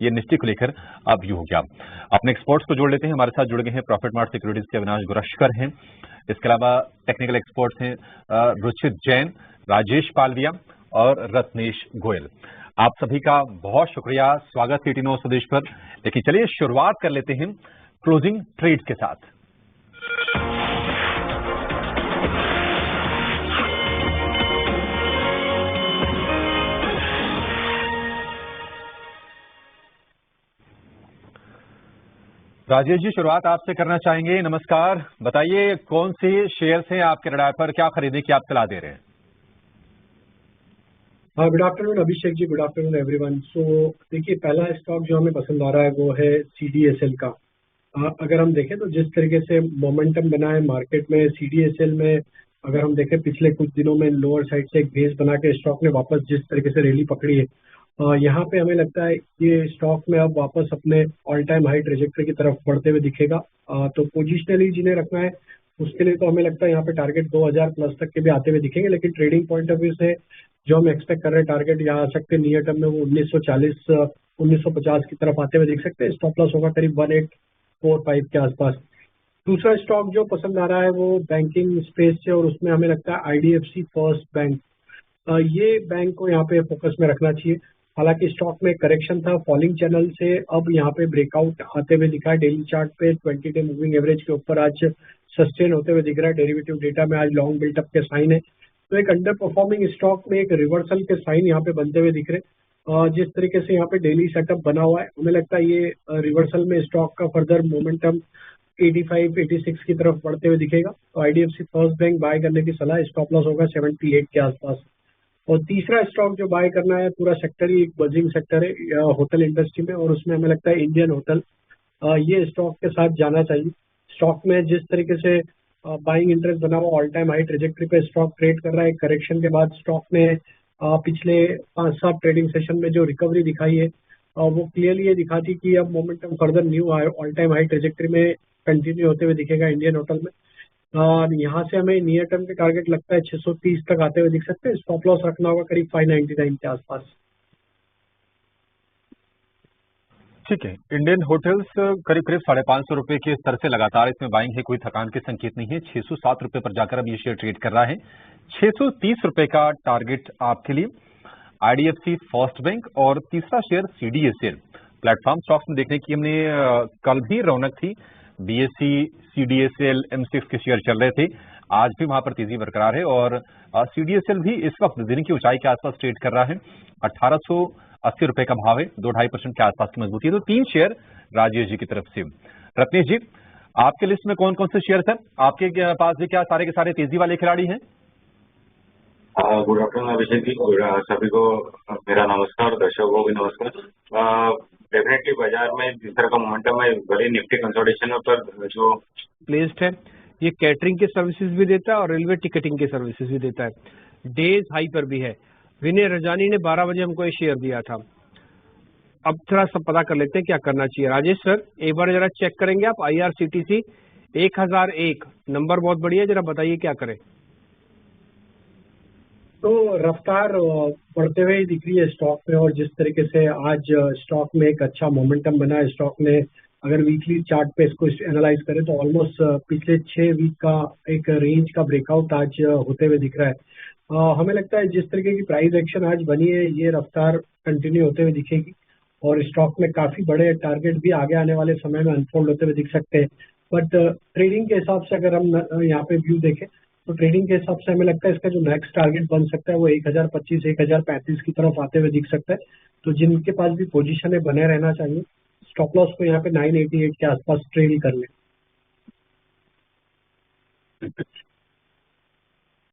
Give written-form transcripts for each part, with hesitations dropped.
ये निफ्टी को लेकर अब यू हो गया। अपने एक्सपर्ट्स को जोड़ लेते हैं। हमारे साथ जुड़ गए हैं प्रॉफिट मार्ट सिक्योरिटीज के अविनाश गुरश्कर हैं, इसके अलावा टेक्निकल एक्सपर्ट्स हैं रुचित जैन, राजेश पालविया और रत्नेश गोयल। आप सभी का बहुत शुक्रिया, स्वागत है टी9 स्वदेश पर। लेकिन चलिए शुरुआत कर लेते हैं क्लोजिंग ट्रेड के साथ। राजेश जी, शुरुआत आपसे करना चाहेंगे। नमस्कार, बताइए कौन से शेयर्स हैं आपके रडार पर, क्या खरीदने की आप सलाह दे रहे हैं? Good afternoon Abhishek ji, good afternoon everyone. सो देखिए, पहला स्टॉक जो हमें पसंद आ रहा है वो है CDSL का। अगर हम देखें तो जिस तरीके से मोमेंटम बना है मार्केट में CDSL में, अगर हम देखें पिछले कुछ दिनों में लोअर साइड से एक बेस बना के स्टॉक ने वापस जिस तरीके से रैली पकड़ी है, यहाँ पे हमें लगता है ये स्टॉक में अब वापस अपने ऑल टाइम हाई ट्रेजेक्टरी की तरफ बढ़ते हुए दिखेगा। तो पोजिशनली जिन्हें रखना है उसके लिए तो हमें लगता है यहाँ पे टारगेट 2000 प्लस तक के भी आते हुए दिखेंगे। लेकिन ट्रेडिंग पॉइंट ऑफ व्यू से जो हम एक्सपेक्ट कर रहे हैं टारगेट यहाँ आ सकते हैं नियर टर्म में, वो 1940 1950 की तरफ आते हुए दिख सकते हैं। स्टॉप लॉस होगा करीब 1845 के आसपास। दूसरा स्टॉक जो पसंद आ रहा है वो बैंकिंग स्पेस से, और उसमें हमें लगता है IDFC फर्स्ट बैंक। ये बैंक को यहाँ पे फोकस में रखना चाहिए। हालांकि स्टॉक में करेक्शन था फॉलिंग चैनल से, अब यहाँ पे ब्रेकआउट आते हुए दिखा है। डेली चार्ट पे 20 डे मूविंग एवरेज के ऊपर आज सस्टेन होते हुए दिख रहा है। डेरिवेटिव डेटा में आज लॉन्ग बिल्टअप के साइन है। तो एक अंडर परफॉर्मिंग स्टॉक में एक रिवर्सल के साइन यहाँ पे बनते हुए दिख रहे। जिस तरीके से यहाँ पे डेली सेटअप बना हुआ है, हमें लगता है ये रिवर्सल में स्टॉक का फर्दर मोमेंटम 85 86 की तरफ बढ़ते हुए दिखेगा। तो IDFC फर्स्ट बैंक बाय करने की सलाह। स्टॉप लॉस होगा 78 के आसपास। और तीसरा स्टॉक जो बाय करना है, पूरा सेक्टर ही एक बजिंग सेक्टर है होटल इंडस्ट्री में, और उसमें हमें लगता है इंडियन होटल, ये स्टॉक के साथ जाना चाहिए। स्टॉक में जिस तरीके से बाइंग इंटरेस्ट बना हुआ, ऑल टाइम हाई ट्रेजेक्टरी पे स्टॉक ट्रेड कर रहा है। करेक्शन के बाद स्टॉक ने पिछले 5-7 ट्रेडिंग सेशन में जो रिकवरी दिखाई है, वो क्लियरली ये दिखाती कि अब momentum further knew all time high trajectory में कंटिन्यू होते हुए दिखेगा इंडियन होटल में। यहाँ से हमें नियर टर्म के टारगेट लगता है 630 तक आते हुए दिख सकते हैं। स्टॉप लॉस रखना होगा करीब 599 के आसपास। ठीक है, इंडियन होटल्स करीब करीब 550 रुपए के स्तर से लगातार इसमें बाइंग है, कोई थकान के संकेत नहीं है। 607 रुपए पर जाकर अब ये शेयर ट्रेड कर रहा है। 630 रुपए का टारगेट आपके लिए IDFC फर्स्ट बैंक, और तीसरा शेयर CDSL। प्लेटफॉर्म स्टॉक्स में देखने की हमने कल भी रौनक थी। BSE, CDSL, M6 के शेयर चल रहे थे, आज भी वहां पर तेजी बरकरार है। और CDSL भी इस वक्त दिन की ऊंचाई के आसपास ट्रेड कर रहा है। 1880 रुपए का भाव है, 2-2.5% के आसपास की मजबूती है। तो 3 शेयर राजेश जी की तरफ से। रत्नेश जी, आपके लिस्ट में कौन कौन से शेयर है? आपके पास भी क्या सारे के सारे तेजी वाले खिलाड़ी हैं? गुड आफ्टरनून अभिषेक जी, सभी को मेरा नमस्कार, दर्शकों को भी नमस्कार। डेफिनेटली बाजार में जिस तरह का मोमेंटम है, बड़ी निफ्टी कंसोलिडेशन पर जो प्लेस्ड है, ये कैटरिंग के सर्विसेज भी देता है और रेलवे टिकटिंग के सर्विसेज भी देता है। डेज हाई पर भी है। विनय रजानी ने 12 बजे हमको ये शेयर दिया था। अब थोड़ा सब पता कर लेते हैं क्या करना चाहिए। राजेश सर, एक बार जरा चेक करेंगे आप IRCTC 1001 नंबर बहुत बढ़िया, जरा बताइए क्या करें। तो रफ्तार बढ़ते हुए ही दिख रही है स्टॉक में, और जिस तरीके से आज स्टॉक में एक अच्छा मोमेंटम बना है स्टॉक ने, अगर वीकली चार्ट पे इसको एनालाइज करें तो ऑलमोस्ट पिछले 6 वीक का एक रेंज का ब्रेकआउट आज होते हुए दिख रहा है। हमें लगता है जिस तरीके की प्राइस एक्शन आज बनी है, ये रफ्तार कंटिन्यू होते हुए दिखेगी, और स्टॉक में काफी बड़े टारगेट भी आगे आने वाले समय में अनफोल्ड होते हुए दिख सकते हैं। बट ट्रेडिंग के हिसाब से अगर हम यहाँ पे व्यू देखें तो ट्रेडिंग के हिसाब से हमें लगता है इसका जो नेक्स्ट टारगेट बन सकता है वो 1025 1035 की तरफ आते हुए दिख सकता है। तो जिनके पास भी पोजीशन है बने रहना चाहिए। स्टॉप लॉस को यहाँ पे 988 के आसपास ट्रेड कर लें।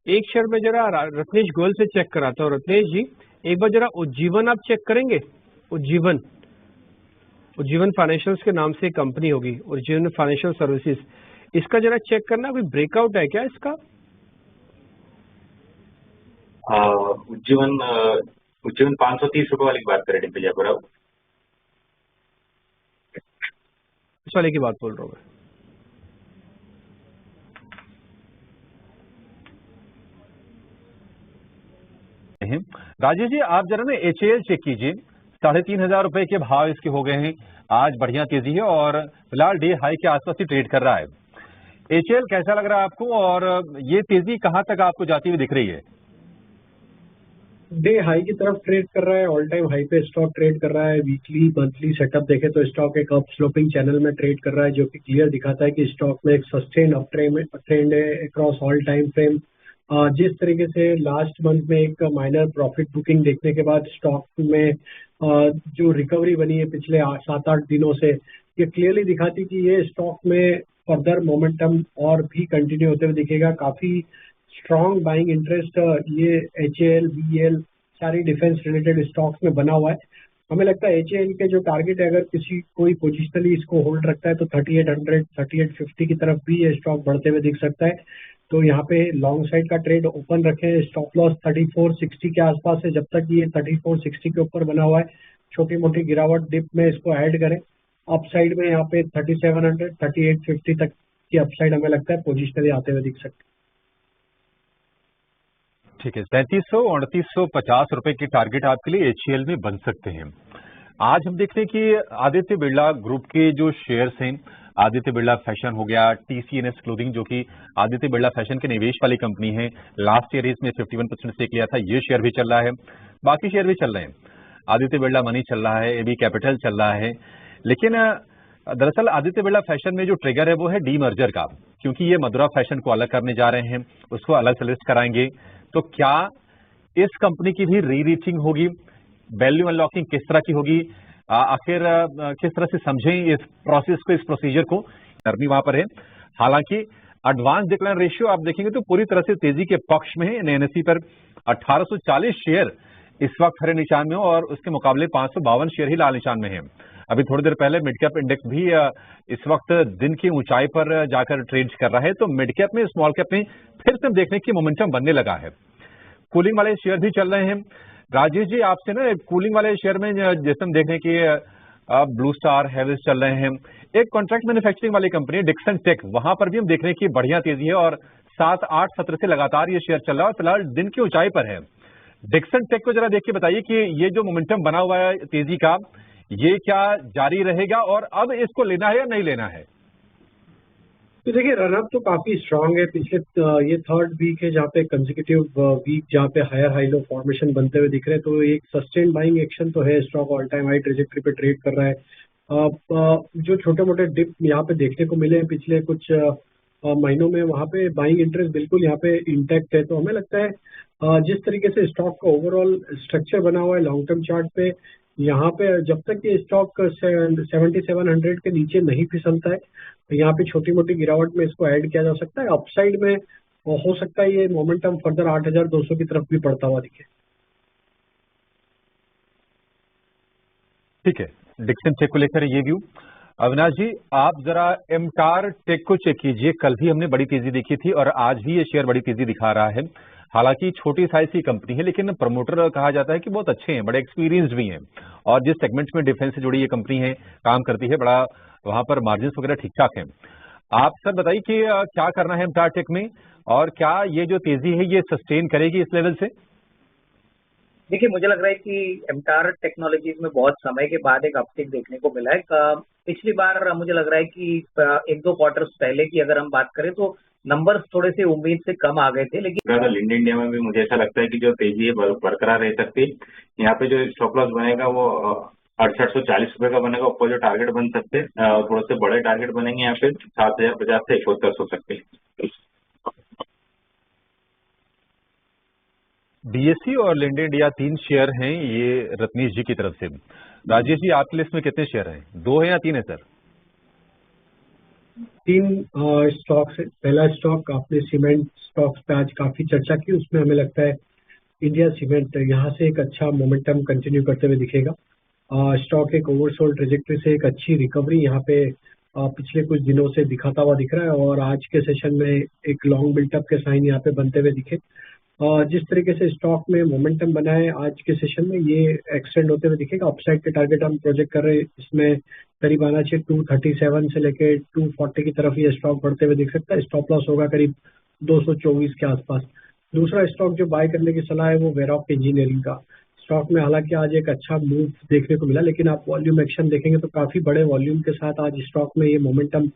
एक शेयर में जरा रत्नेश गोयल से चेक कराता हूँ। रत्नेश जी, एक बार जरा उज्जीवन आप चेक करेंगे। उज्जीवन फाइनेंशियल्स के नाम से कंपनी होगी, उज्जीवन फाइनेंशियल सर्विसेज। इसका जरा चेक करना, कोई ब्रेकआउट है क्या इसका? उज्जीवन 530 रुपए वाली बात करें डिम्पल पर अब इस वाले की बात बोल रहा हूँ मैं। राजेश जी, आप जरा ना HAL चेक कीजिए। 3,500 रुपए के भाव इसके हो गए हैं। आज बढ़िया तेजी है और फिलहाल डे हाई के आसपास ही ट्रेड कर रहा है। HAL कैसा लग रहा है आपको और ये तेजी कहां तक आपको जाती हुई दिख रही है? डे हाई की तरफ ट्रेड कर रहा है, ऑल टाइम हाई पे स्टॉक ट्रेड कर रहा है। वीकली मंथली सेटअप देखे तो स्टॉक एक अप स्लोपिंग चैनल में ट्रेड कर रहा है, जो कि क्लियर दिखाता है कि स्टॉक में एक सस्टेन अप ट्रेंड है अक्रॉस ऑल टाइम फ्रेम। जिस तरीके से लास्ट मंथ में एक माइनर प्रॉफिट बुकिंग देखने के बाद स्टॉक में जो रिकवरी बनी है पिछले 7-8 दिनों से, ये क्लियरली दिखाती कि ये स्टॉक में फर्दर मोमेंटम और भी कंटिन्यू होते हुए दिखेगा। काफी स्ट्रॉन्ग बाइंग इंटरेस्ट ये HAL, BEL सारी डिफेंस रिलेटेड स्टॉक्स में बना हुआ है। हमें लगता है HAL के जो टारगेट है, अगर कोई पोजिशनली इसको होल्ड रखता है तो 3800, 3850 की तरफ भी ये स्टॉक बढ़ते हुए दिख सकता है। तो यहाँ पे लॉन्ग साइड का ट्रेड ओपन रखें। स्टॉप लॉस 3460 के आसपास है। जब तक ये 3460 के ऊपर बना हुआ है, छोटी मोटी गिरावट डिप में इसको ऐड करें। अपसाइड में यहाँ पे 3700, 3850 तक की अपसाइड हमें लगता है पोजिशनली आते हुए दिख सकते हैं। ठीक है, 3700 और 3850 रुपए के टारगेट आपके लिए HAL में बन सकते हैं। आज हम देखते हैं कि आदित्य बिरला ग्रुप के जो शेयर्स हैं, आदित्य बिरला फैशन हो गया, TCNS क्लोथिंग जो कि आदित्य बिरला फैशन के निवेश वाली कंपनी है, लास्ट ईयर इसमें 51% स्टेक लिया था, ये शेयर भी चल रहा है, बाकी शेयर भी चल रहे हैं। आदित्य बिरला मनी चल रहा है, AB कैपिटल चल रहा है। लेकिन दरअसल आदित्य बिरला फैशन में जो ट्रिगर है वो है डीमर्जर का, क्योंकि ये मधुरा फैशन को अलग करने जा रहे हैं, उसको अलग से लिस्ट कराएंगे। तो क्या इस कंपनी की भी री-रेटिंग होगी? वैल्यू अनलॉकिंग किस तरह की होगी? आखिर किस तरह से समझें इस प्रोसेस को, इस प्रोसीजर को? नरमी वहां पर है। हालांकि एडवांस डिक्लाइन रेशियो आप देखेंगे तो पूरी तरह से तेजी के पक्ष में है। NSE पर 1840 शेयर इस वक्त हरे निशान में हो और उसके मुकाबले 552 शेयर ही लाल निशान में है। अभी थोड़ी देर पहले मिड कैप इंडेक्स भी इस वक्त दिन की ऊंचाई पर जाकर ट्रेड कर रहा है। तो मिड कैप में, स्मॉल कैप में फिर से देखने की मोमेंटम बनने लगा है। कूलिंग वाले शेयर भी चल रहे हैं। राजेश जी, आपसे ना कूलिंग वाले शेयर में जैसे हम देखें कि ब्लू स्टार, हेवेल्स चल रहे हैं। एक कॉन्ट्रैक्ट मैन्युफैक्चरिंग वाली कंपनी डिक्सन टेक, वहां पर भी हम देख रहे हैं कि बढ़िया तेजी है और 7-8 सत्र से लगातार ये शेयर चल रहा है और फिलहाल दिन की ऊंचाई पर है। डिक्सन टेक को जरा देख के बताइए कि ये जो मोमेंटम बना हुआ है तेजी का, ये क्या जारी रहेगा और अब इसको लेना है या नहीं लेना है? तो देखिए, रनअप तो काफी स्ट्रांग है। पिछले ये थर्ड वीक है जहाँ पे कंसेक्यूटिव वीक जहाँ पे हायर हाई लो फॉर्मेशन बनते हुए दिख रहे हैं। तो एक सस्टेन बाइंग एक्शन तो है। Stock all time high trajectory पे ट्रेड कर रहा है। जो छोटे मोटे डिप यहाँ पे देखने को मिले हैं पिछले कुछ महीनों में, वहाँ पे बाइंग इंटरेस्ट बिल्कुल यहाँ पे इंटैक्ट है। तो हमें लगता है जिस तरीके से स्टॉक का ओवरऑल स्ट्रक्चर बना हुआ है लॉन्ग टर्म चार्ट पे, यहाँ पे जब तक ये स्टॉक 7700 के नीचे नहीं फिसलता है, तो यहाँ पे छोटी मोटी गिरावट में इसको ऐड किया जा सकता है। अपसाइड में हो सकता है ये मोमेंटम फर्दर 8200 की तरफ भी बढ़ता हुआ दिखे। ठीक है, डिक्सन टेक को लेकर ये व्यू। अविनाश जी, आप जरा एमटार टेक को चेक कीजिए। कल भी हमने बड़ी तेजी देखी थी और आज भी ये शेयर बड़ी तेजी दिखा रहा है। हालांकि छोटी साइज की कंपनी है, लेकिन प्रमोटर कहा जाता है कि बहुत अच्छे हैं, बड़े एक्सपीरियंस भी हैं और जिस सेगमेंट में डिफेंस से जुड़ी ये कंपनी है, काम करती है, बड़ा वहां पर मार्जिन वगैरह ठीक ठाक है। आप सर बताइए कि क्या करना है एमटार टेक में और क्या ये जो तेजी है ये सस्टेन करेगी इस लेवल से? देखिए, मुझे लग रहा है कि एमटार टेक्नोलॉजीज में बहुत समय के बाद एक अपटिक देखने को मिला है। पिछली बार मुझे लग रहा है कि 1-2 क्वार्टर्स पहले की अगर हम बात करें तो नंबर्स थोड़े से उम्मीद से कम आ गए थे, लेकिन लिंड इंडिया में भी मुझे ऐसा लगता है कि जो तेजी है बरकरार रह सकती है। यहाँ पे जो स्टॉप लॉस बनेगा वो 6840 रुपए का बनेगा। ऊपर जो टारगेट बन सकते हैं थोड़े से बड़े टारगेट बनेंगे यहाँ पे 7050 से 71 हो सकते हैं। BSE और लिंड इंडिया 3 शेयर हैं ये रत्नेश जी की तरफ से। राजेश जी, आपकी लिस्ट में कितने शेयर हैं? 2 है या 3 है सर? 3 स्टॉक्स है। पहला स्टॉक आपने सीमेंट स्टॉक्स पे आज काफी चर्चा की, उसमें हमें लगता है इंडिया सीमेंट यहाँ से एक अच्छा मोमेंटम कंटिन्यू करते हुए दिखेगा। स्टॉक एक ओवरसोल्ड ट्रेजेक्टरी से एक अच्छी रिकवरी यहाँ पे पिछले कुछ दिनों से दिखाता हुआ दिख रहा है और आज के सेशन में एक लॉन्ग बिल्टअप के साइन यहाँ पे बनते हुए दिखे। जिस तरीके से स्टॉक में मोमेंटम बना है आज के सेशन में, ये एक्सटेंड होते हुए दिखेगा। अपसाइड के टारगेट हम प्रोजेक्ट कर रहे हैं, इसमें करीब आना चाहिए 237 से लेके 240 की तरफ ये स्टॉक बढ़ते हुए दिख सकता है। स्टॉप लॉस होगा करीब 224 के आसपास। दूसरा स्टॉक जो बाय करने की सलाह है वो वेरॉक इंजीनियरिंग का। स्टॉक में हालांकि आज एक अच्छा मूव देखने को मिला, लेकिन आप वॉल्यूम एक्शन देखेंगे तो काफी बड़े वॉल्यूम के साथ आज स्टॉक में ये मोमेंटम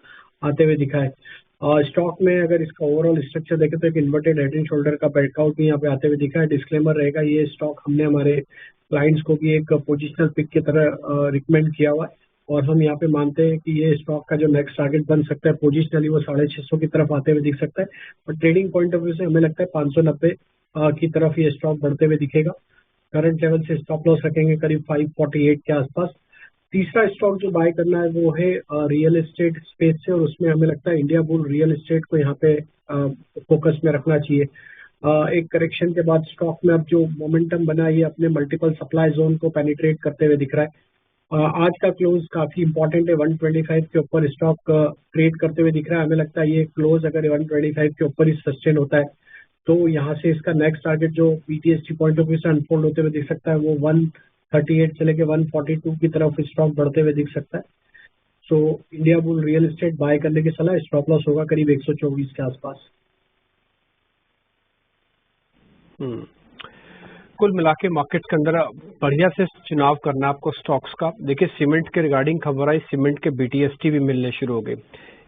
आते हुए दिखा है। स्टॉक में अगर इसका ओवरऑल स्ट्रक्चर देखें तो एक इन्वर्टेड हेड एंड शोल्डर का ब्रेकआउट भी यहाँ पे आते हुए दिखा है। डिस्क्लेमर रहेगा, ये स्टॉक हमने हमारे क्लाइंट्स को भी एक पोजिशनल पिक की तरह रिकमेंड किया हुआ है, और हम यहाँ पे मानते हैं कि ये स्टॉक का जो नेक्स्ट टारगेट बन सकता है पोजिशनली वो 650 की तरफ आते हुए दिख सकता है, और ट्रेडिंग पॉइंट ऑफ व्यू से हमें लगता है 590 की तरफ ये स्टॉक बढ़ते हुए दिखेगा। करंट लेवल से स्टॉप लॉस रखेंगे करीब 548 के आसपास। तीसरा स्टॉक जो बाय करना है वो है रियल एस्टेट स्पेस से, और उसमें हमें लगता है इंडिया बुल रियल एस्टेट को यहाँ पे फोकस में रखना चाहिए। एक करेक्शन के बाद स्टॉक में अब जो मोमेंटम बना है ये अपने मल्टीपल सप्लाई जोन को पेनिट्रेट करते हुए दिख रहा है। आज का क्लोज काफी इंपॉर्टेंट है, 125 के ऊपर स्टॉक ट्रेड करते हुए दिख रहा है। हमें लगता है ये क्लोज अगर 125 के ऊपर ही सस्टेन होता है तो यहाँ से इसका नेक्स्ट टारगेट जो बीटीएसटी पॉइंट ऑफ व्यू से अनफोल्ड होते हुए दिख सकता है वो 138 से लेके 142 की तरफ स्टॉक बढ़ते हुए दिख सकता है। So Indiabulls real estate buy करने की सलाह, स्टॉप लॉस होगा करीब 124 के आसपास। कुल मिला के मार्केट के अंदर बढ़िया से चुनाव करना आपको स्टॉक्स का। देखिए सीमेंट के रिगार्डिंग खबर आई, सीमेंट के बीटीएसटी भी मिलने शुरू हो गए।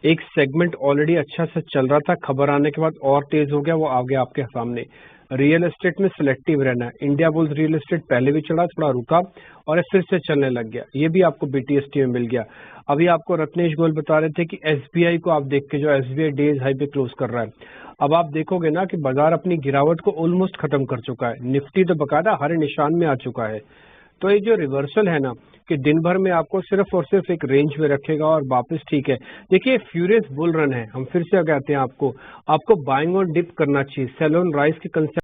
एक सेगमेंट ऑलरेडी अच्छा से चल रहा था, खबर आने के बाद और तेज हो गया, वो आ गया आपके सामने। रियल एस्टेट में सिलेक्टिव रहना है। इंडिया बुल्स रियल एस्टेट पहले भी चढ़ा, थोड़ा रुका और फिर से चलने लग गया, ये भी आपको बीटीएसटी में मिल गया। अभी आपको रत्नेश गोयल बता रहे थे कि एसबीआई को आप देख के, जो एसबीआई डेज हाई पे क्लोज कर रहा है, अब आप देखोगे ना कि बाजार अपनी गिरावट को ऑलमोस्ट खत्म कर चुका है। निफ्टी तो बकायदा हरे निशान में आ चुका है। तो ये जो रिवर्सल है ना कि दिन भर में आपको सिर्फ और सिर्फ एक रेंज में रखेगा और वापस ठीक है। देखिए फ्यूरियस बुल रन है, हम फिर से कहते हैं आपको बाइंग और डिप करना चाहिए। सेल ऑन राइज के कंसेप्ट